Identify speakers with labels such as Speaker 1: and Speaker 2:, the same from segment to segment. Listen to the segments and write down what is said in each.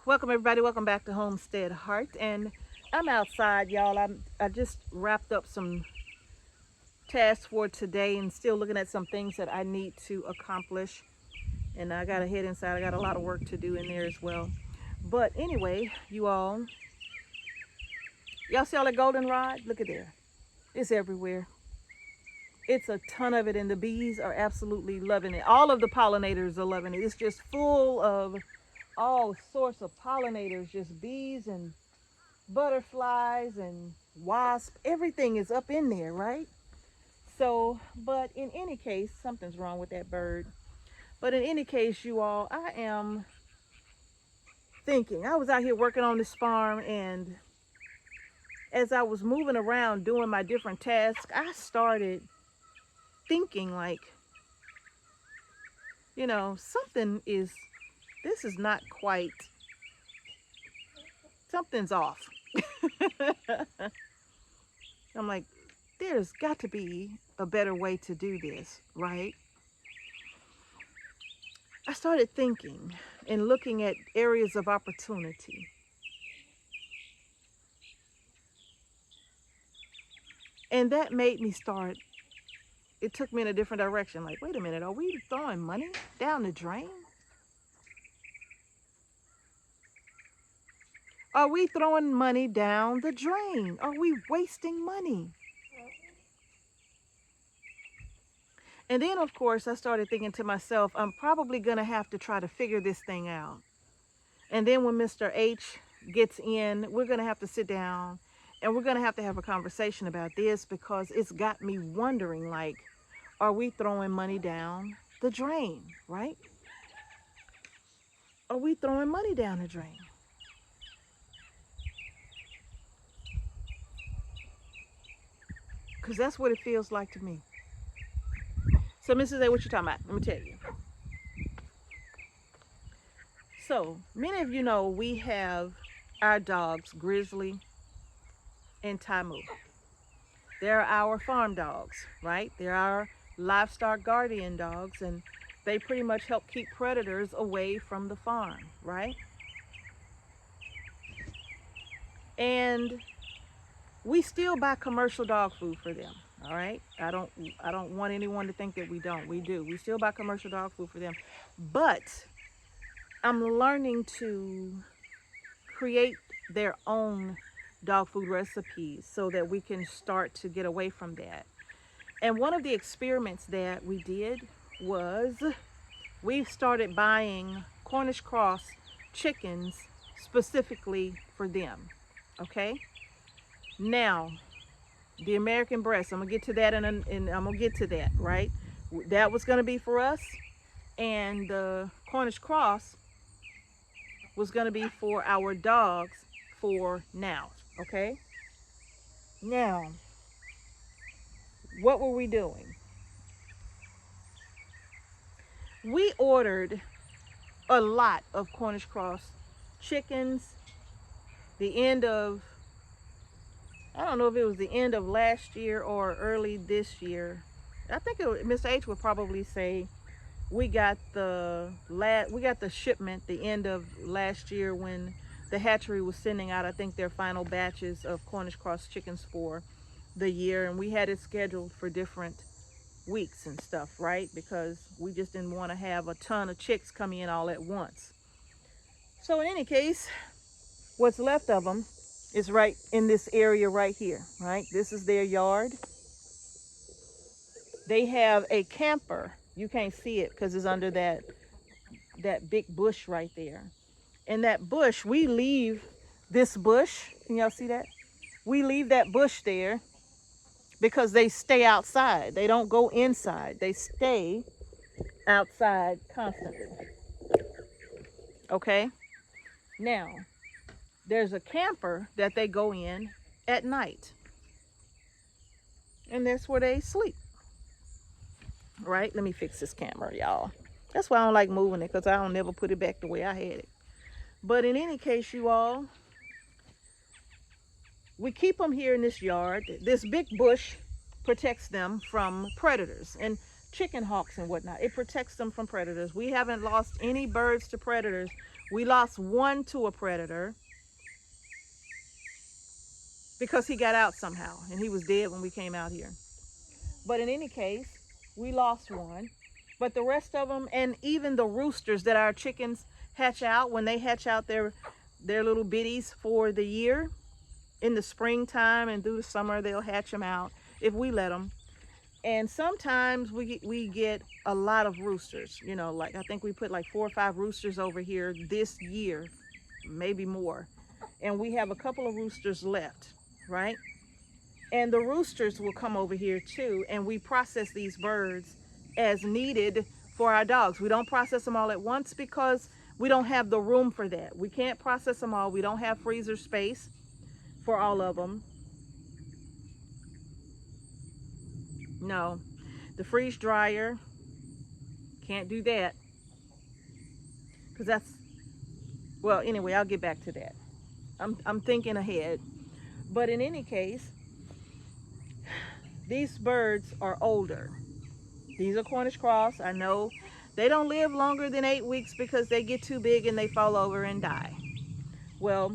Speaker 1: Welcome everybody, welcome back to Homestead Heart. And I'm outside, y'all. I just wrapped up some tasks for today and still looking at some things that I need to accomplish. And I gotta head inside. I got a lot of work to do in there as well. But anyway, y'all see all that goldenrod? Look at there. It's everywhere. It's a ton of it, and the bees are absolutely loving it. All of the pollinators are loving it. It's just full of all sorts of pollinators, just bees and butterflies and wasps. Everything is up in there, right? So, but in any case, something's wrong with that bird. But in any case, you all, I am thinking. I was out here working on this farm, and as I was moving around doing my different tasks, I started thinking like, this is not quite, something's off. I'm like, there's got to be a better way to do this, right? I started thinking and looking at areas of opportunity. And that made me start, it took me in a different direction. Like, wait a minute, are we throwing money down the drain? Are we throwing money down the drain? Are we wasting money? And then, of course, I started thinking to myself, I'm probably going to have to try to figure this thing out. And then when Mr. H gets in, we're going to have to sit down and we're going to have a conversation about this, because it's got me wondering, like, are we throwing money down the drain, right? Are we throwing money down the drain? Because that's what it feels like to me. So, Mrs. A, what you talking about? Let me tell you. So, many of you know we have our dogs, Grizzly and Tamu. They're our farm dogs, right? They're our livestock guardian dogs, and they pretty much help keep predators away from the farm, right? And we still buy commercial dog food for them, all right? I don't want anyone to think that we don't. We do. We still buy commercial dog food for them. But I'm learning to create their own dog food recipes so that we can start to get away from that. And one of the experiments that we did was we started buying Cornish cross chickens specifically for them, okay? Now, the American breast, I'm gonna get to that, and I'm gonna get to that, right? That was gonna be for us, and the Cornish cross was gonna be for our dogs for now, okay? Now, what were we doing? We ordered a lot of Cornish cross chickens the end of, I don't know if it was the end of last year or early this year. I think Mr. H would probably say we got the shipment the end of last year, when the hatchery was sending out, I think, their final batches of Cornish cross chickens for the year, and we had it scheduled for different weeks and stuff, right? Because we just didn't want to have a ton of chicks coming in all at once. So in any case, what's left of them is right in this area right here, right? This is their yard. They have a camper. You can't see it because it's under that big bush right there. And that bush, we leave this bush. Can y'all see that? We leave that bush there because they stay outside. They don't go inside. They stay outside constantly. Okay? Now, there's a camper that they go in at night. And that's where they sleep. Right? Let me fix this camera, y'all. That's why I don't like moving it, because I don't never put it back the way I had it. But in any case, you all, we keep them here in this yard. This big bush protects them from predators. And chicken hawks and whatnot. It protects them from predators. We haven't lost any birds to predators. We lost one to a predator because he got out somehow and he was dead when we came out here. But in any case, we lost one. But the rest of them, and even the roosters that our chickens hatch out, when they hatch out their little bitties for the year, in the springtime and through the summer, they'll hatch them out if we let them. And sometimes we get a lot of roosters, you know, like I think we put like 4 or 5 roosters over here this year, maybe more. And we have a couple of roosters left, right? And the roosters will come over here too, and we process these birds as needed for our dogs. We don't process them all at once because we don't have the room for that. We can't process them all. We don't have freezer space for all of them. No, the freeze dryer, can't do that. Because that's, well, anyway, I'll get back to that. I'm thinking ahead. But in any case, these birds are older. These are Cornish cross. I know they don't live longer than 8 weeks because they get too big and they fall over and die. Well,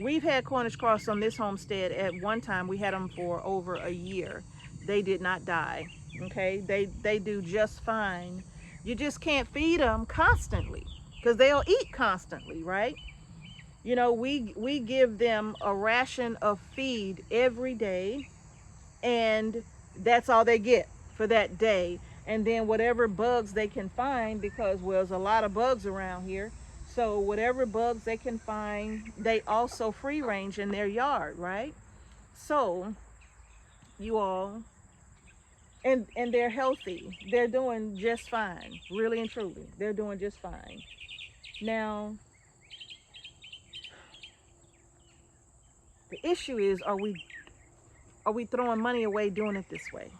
Speaker 1: we've had Cornish cross on this homestead. At one time, we had them for over a year. They did not die, okay? They do just fine. You just can't feed them constantly because they'll eat constantly, right? You know, we give them a ration of feed every day, and that's all they get for that day. And then whatever bugs they can find, because, well, there's a lot of bugs around here, so whatever bugs they can find, they also free range in their yard, right? So you all, and they're healthy. They're doing just fine, really and truly. They're doing just fine. Now, the issue is, are we throwing money away doing it this way?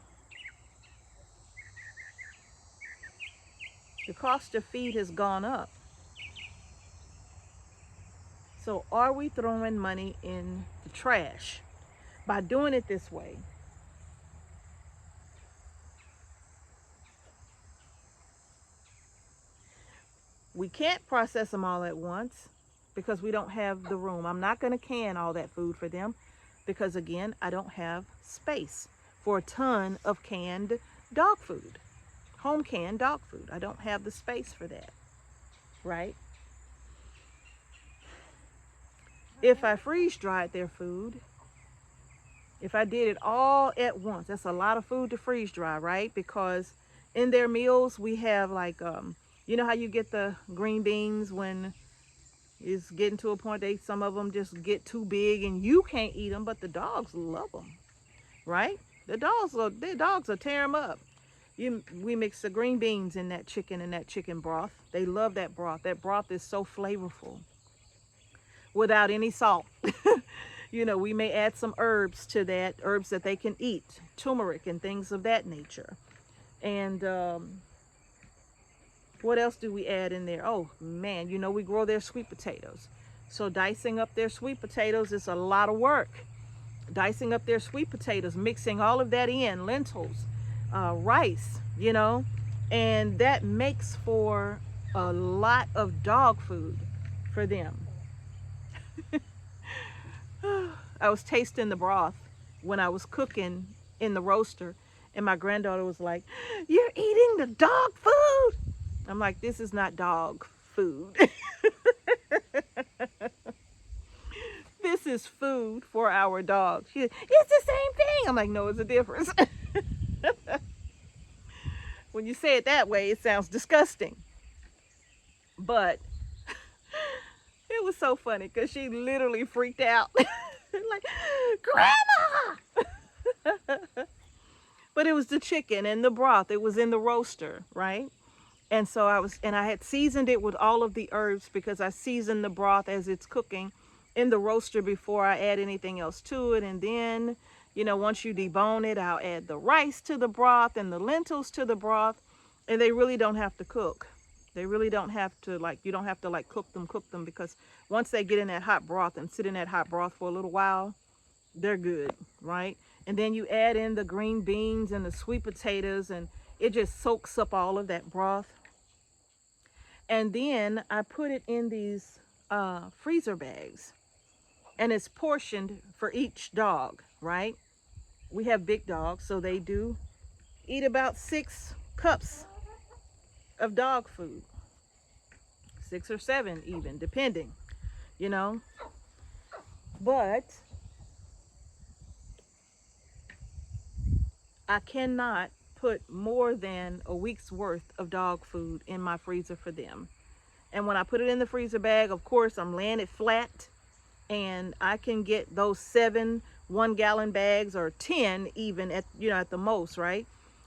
Speaker 1: The cost of feed has gone up. So are we throwing money in the trash by doing it this way? We can't process them all at once because we don't have the room. I'm not going to can all that food for them because, again, I don't have space for a ton of canned dog food, home canned dog food. I don't have the space for that, right? If I freeze dried their food, if I did it all at once, that's a lot of food to freeze dry, right? Because in their meals, we have like, you know how you get the green beans when it's getting to a point some of them just get too big and you can't eat them, but the dogs love them, right? The dogs will tear them up. We mix the green beans in that chicken and that chicken broth. They love that broth. That broth is so flavorful without any salt. You know, we may add some herbs to that, herbs that they can eat, turmeric and things of that nature. And what else do we add in there? Oh man, you know, we grow their sweet potatoes. So dicing up their sweet potatoes is a lot of work. Dicing up their sweet potatoes, mixing all of that in, lentils, rice, you know, and that makes for a lot of dog food for them. I was tasting the broth when I was cooking in the roaster, and my granddaughter was like, "You're eating the dog food?" I'm like, "This is not dog food." This is food for our dogs. She said, "It's the same thing." I'm like, "No, it's a difference." When you say it that way, it sounds disgusting. But it was so funny because she literally freaked out. Like, "Grandma!" But it was the chicken and the broth. It was in the roaster, right? And so I had seasoned it with all of the herbs because I season the broth as it's cooking in the roaster before I add anything else to it. And then, you know, once you debone it, I'll add the rice to the broth and the lentils to the broth. And they really don't have to cook. They really don't have to, like, you don't have to like cook them because once they get in that hot broth and sit in that hot broth for a little while, they're good, right? And then you add in the green beans and the sweet potatoes, and It just soaks up all of that broth. And then I put it in these freezer bags, and it's portioned for each dog, right? We have big dogs, so they do eat about 6 cups of dog food, 6 or 7 even, depending, you know. But I cannot put more than a week's worth of dog food in my freezer for them. And when I put it in the freezer bag, of course, I'm laying it flat, and I can get those 7 1-gallon bags, or 10 even, at at the most, right?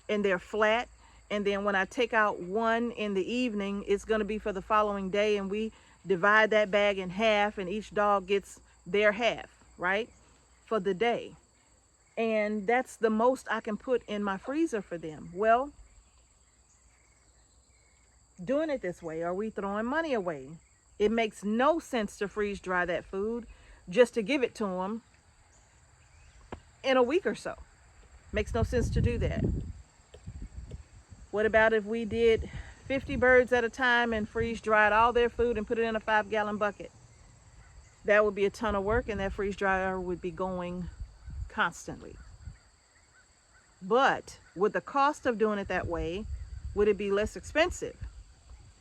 Speaker 1: And they're flat. And then when I take out one in the evening, it's going to be for the following day, and we divide that bag in half, and each dog gets their half, right, for the day. And that's the most I can put in my freezer for them. Well, doing it this way, are we throwing money away? It makes no sense to freeze dry that food just to give it to them in a week or so. Makes no sense to do that. What about if we did 50 birds at a time and freeze dried all their food and put it in a 5-gallon bucket? That would be a ton of work, and that freeze dryer would be going constantly. But with the cost of doing it that way, would it be less expensive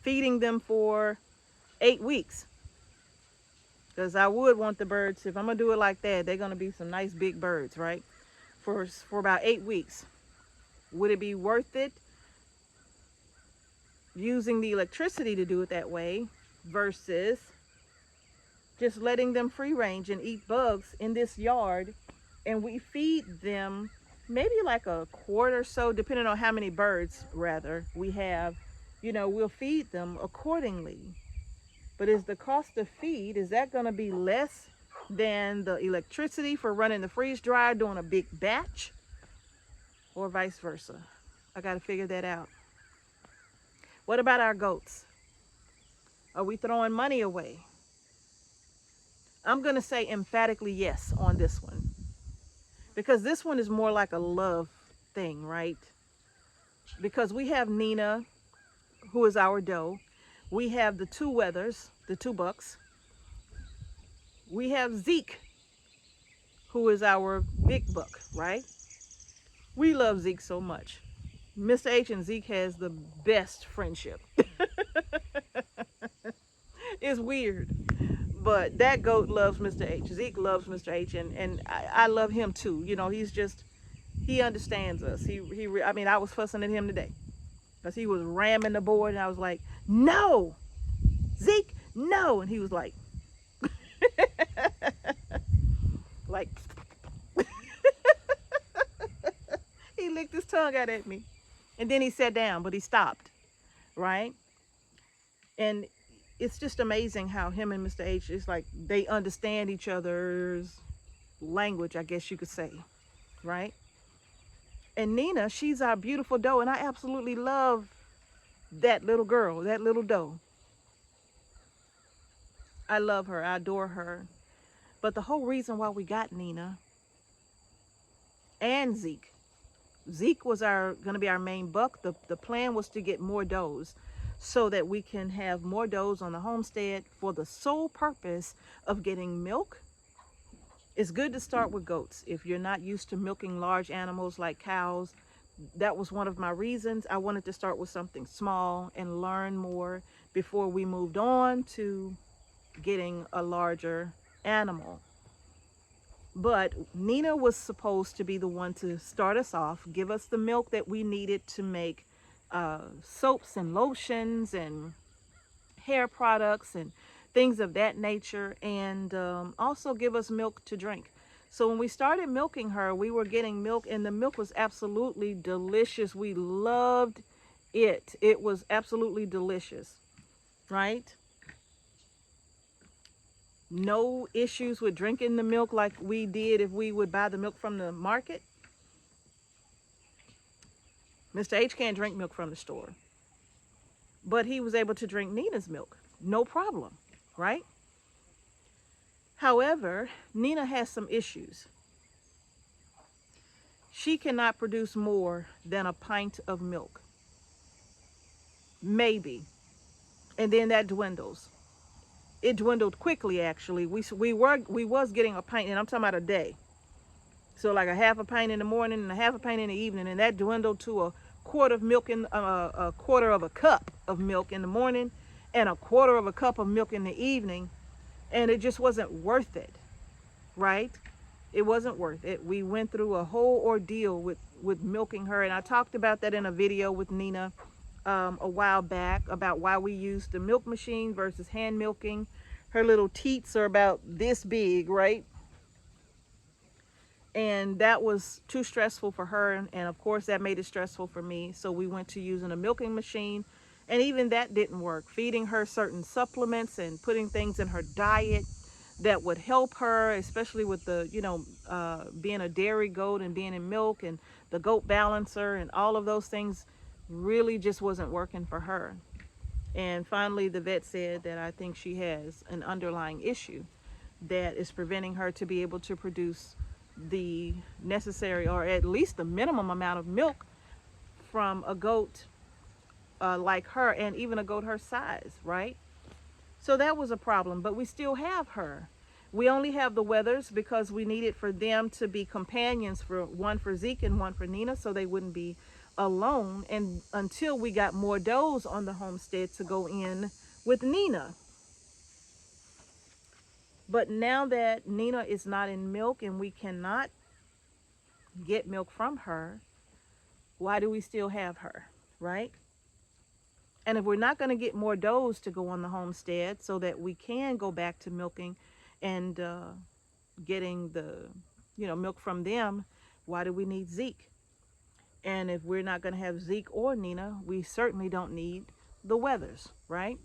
Speaker 1: feeding them for 8 weeks? Because I would want the birds, if I'm gonna do it like that, they're gonna be some nice big birds, right? For about 8 weeks. Would it be worth it using the electricity to do it that way versus just letting them free range and eat bugs in this yard, and we feed them maybe like a quart or so, depending on how many birds rather we have, we'll feed them accordingly. But is the cost of feed, is that going to be less than the electricity for running the freeze dryer doing a big batch, or vice versa? I got to figure that out. What about our goats? Are we throwing money away? I'm going to say emphatically yes on this one, because this one is more like a love thing, right? Because we have Nina, who is our doe. We have the 2 wethers, the 2 bucks. We have Zeke, who is our big buck, right? We love Zeke so much. Mr. H and Zeke has the best friendship. It's weird, but that goat loves Mr. H. Zeke loves Mr. H, and I love him too. He understands us. I was fussing at him today because he was ramming the board, and I was like, no, Zeke, no. And he was like, like, he licked his tongue out at me. And then he sat down, but he stopped, right? And it's just amazing how him and Mr. H, is like they understand each other's language, I guess you could say, right? And Nina, she's our beautiful doe, and I absolutely love that little girl, that little doe. I love her, I adore her. But the whole reason why we got Nina and Zeke was going to be our main buck. The plan was to get more does so that we can have more does on the homestead for the sole purpose of getting milk. It's good to start with goats if you're not used to milking large animals like cows. That was one of my reasons. I wanted to start with something small and learn more before we moved on to getting a larger animal. But Nina was supposed to be the one to start us off, give us the milk that we needed to make soaps and lotions and hair products and things of that nature, and also give us milk to drink. So when we started milking her, we were getting milk, and the milk was absolutely delicious. We loved it. It was absolutely delicious, right? No issues with drinking the milk like we did if we would buy the milk from the market. Mr. H can't drink milk from the store, but he was able to drink Nina's milk, no problem, right? However, Nina has some issues. She cannot produce more than a pint of milk. maybe. And then that dwindles. It dwindled quickly, actually. We was getting a pint, and I'm talking about a day. So like a half a pint in the morning and a half a pint in the evening, and that dwindled to a quarter of milk in a quarter of a cup of milk in the morning, and a quarter of a cup of milk in the evening, and it just wasn't worth it, right? It wasn't worth it. We went through a whole ordeal with milking her, and I talked about that in a video with Nina a while back about why we used the milk machine versus hand milking. Her little teats are about this big, right? And that was too stressful for her, and of course that made it stressful for me. So we went to using a milking machine, and even that didn't work. Feeding her certain supplements and putting things in her diet that would help her, especially with the being a dairy goat and being in milk, and the goat balancer and all of those things really just wasn't working for her. And finally the vet said that I think she has an underlying issue that is preventing her to be able to produce the necessary, or at least the minimum amount of milk from a goat like her, and even a goat her size, right? So that was a problem, but we still have her. We only have the Weathers because we needed for them to be companions, for one for Zeke and one for Nina, so they wouldn't be alone, and until we got more does on the homestead to go in with Nina. But now that Nina is not in milk and we cannot get milk from her, why do we still have her, right? And if we're not going to get more does to go on the homestead so that we can go back to milking and getting the milk from them, why do we need Zeke? And if we're not going to have Zeke or Nina, we certainly don't need the Weathers, right?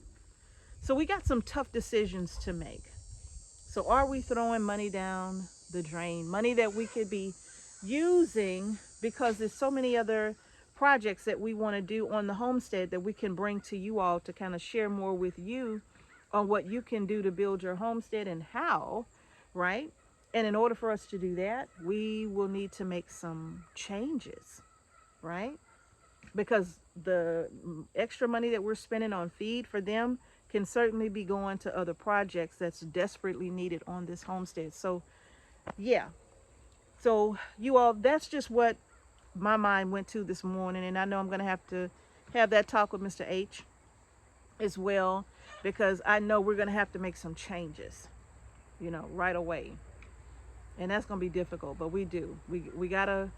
Speaker 1: So we got some tough decisions to make. So are we throwing money down the drain? Money that we could be using, because there's so many other projects that we want to do on the homestead that we can bring to you all to kind of share more with you on what you can do to build your homestead and how, right? And in order for us to do that, we will need to make some changes, right? Because the extra money that we're spending on feed for them can certainly be going to other projects that's desperately needed on this homestead. So yeah, so you all, that's just what my mind went to this morning, and I know I'm going to have that talk with Mr. H as well, because I know we're going to have to make some changes, right away, and that's going to be difficult, but we gotta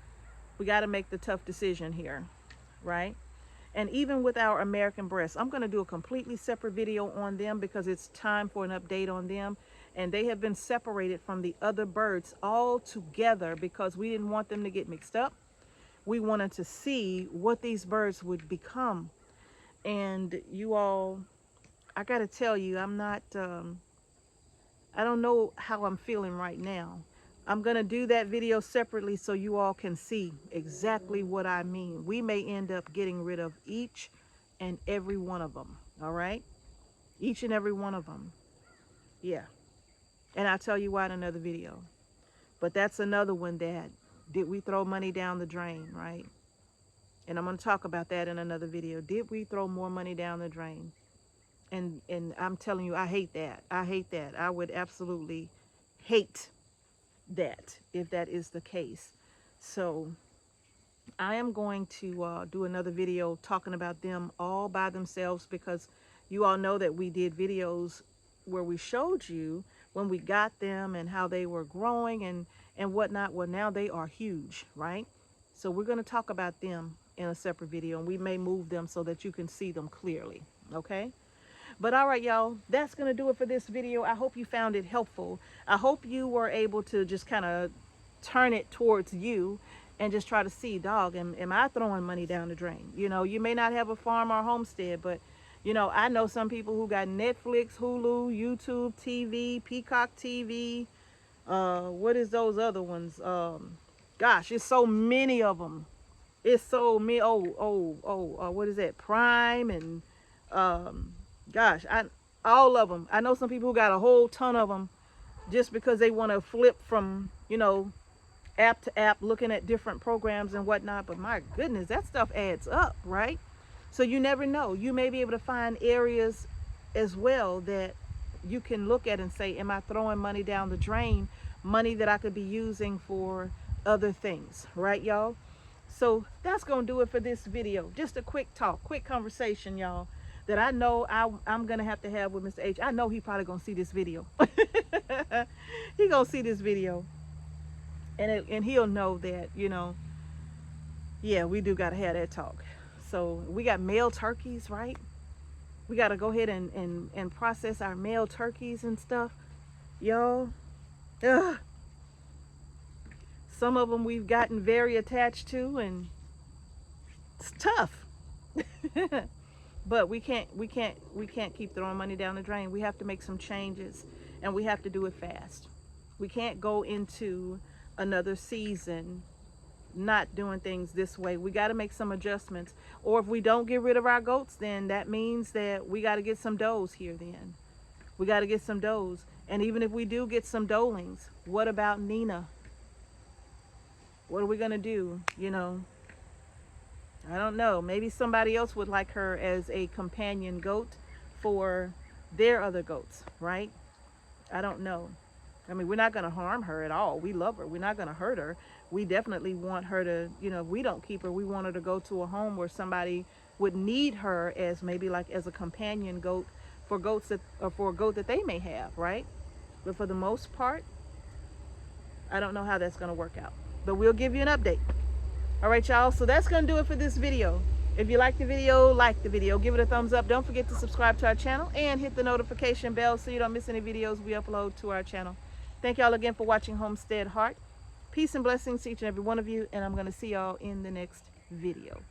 Speaker 1: make the tough decision here, right? And even with our American breasts, I'm going to do a completely separate video on them because it's time for an update on them. And they have been separated from the other birds all together because we didn't want them to get mixed up. We wanted to see what these birds would become. And you all, I got to tell you, I'm not, I don't know how I'm feeling right now. I'm going to do that video separately so you all can see exactly what I mean. We may end up getting rid of each and every one of them, all right? Each and every one of them. Yeah. And I'll tell you why in another video. But that's another one that, did we throw money down the drain, right? And I'm going to talk about that in another video. Did we throw more money down the drain? And I'm telling you, I hate that. I hate that. I would absolutely hate that if that is the case. So I am going to do another video talking about them all by themselves, because you all know that we did videos where we showed you when we got them and how they were growing and whatnot. Well, now they are huge, right? So we're going to talk about them in a separate video, and we may move them so that you can see them clearly, okay? But all right, y'all, that's going to do it for this video. I hope you found it helpful. I hope you were able to just kind of turn it towards you and just try to see, dog, am I throwing money down the drain? You may not have a farm or homestead, but, I know some people who got Netflix, Hulu, YouTube TV, Peacock TV. What is those other ones? Gosh, it's so many of them. It's so many. What is that? Prime and... gosh, all of them. I know some people who got a whole ton of them just because they want to flip from, app to app, looking at different programs and whatnot. But my goodness, that stuff adds up, right? So you never know. You may be able to find areas as well that you can look at and say, am I throwing money down the drain? Money that I could be using for other things, right, y'all? So that's going to do it for this video. Just a quick talk, quick conversation, y'all, that I know I'm going to have with Mr. H. I know he probably going to see this video. He going to see this video. And he'll know that, you know, yeah, we do got to have that talk. So we got male turkeys, right? We got to go ahead and process our male turkeys and stuff. Y'all, some of them we've gotten very attached to, and it's tough. But we can't keep throwing money down the drain. We have to make some changes, and we have to do it fast. We can't go into another season not doing things this way. We got to make some adjustments. Or if we don't get rid of our goats, then that means that we got to get some does here. Then we got to get some does. And even if we do get some dolings, what about Nina? What are we gonna do? You know, I don't know. Maybe somebody else would like her as a companion goat for their other goats, right? I don't know. I mean, we're not going to harm her at all. We love her. We're not going to hurt her. We definitely want her to, you know, if we don't keep her, we want her to go to a home where somebody would need her as maybe like as a companion goat for goats that, or for a goat that they may have, right? But for the most part, I don't know how that's going to work out. But we'll give you an update. All right, y'all. So that's going to do it for this video. If you like the video, give it a thumbs up. Don't forget to subscribe to our channel and hit the notification bell so you don't miss any videos we upload to our channel. Thank y'all again for watching Homestead Heart. Peace and blessings to each and every one of you, and I'm going to see y'all in the next video.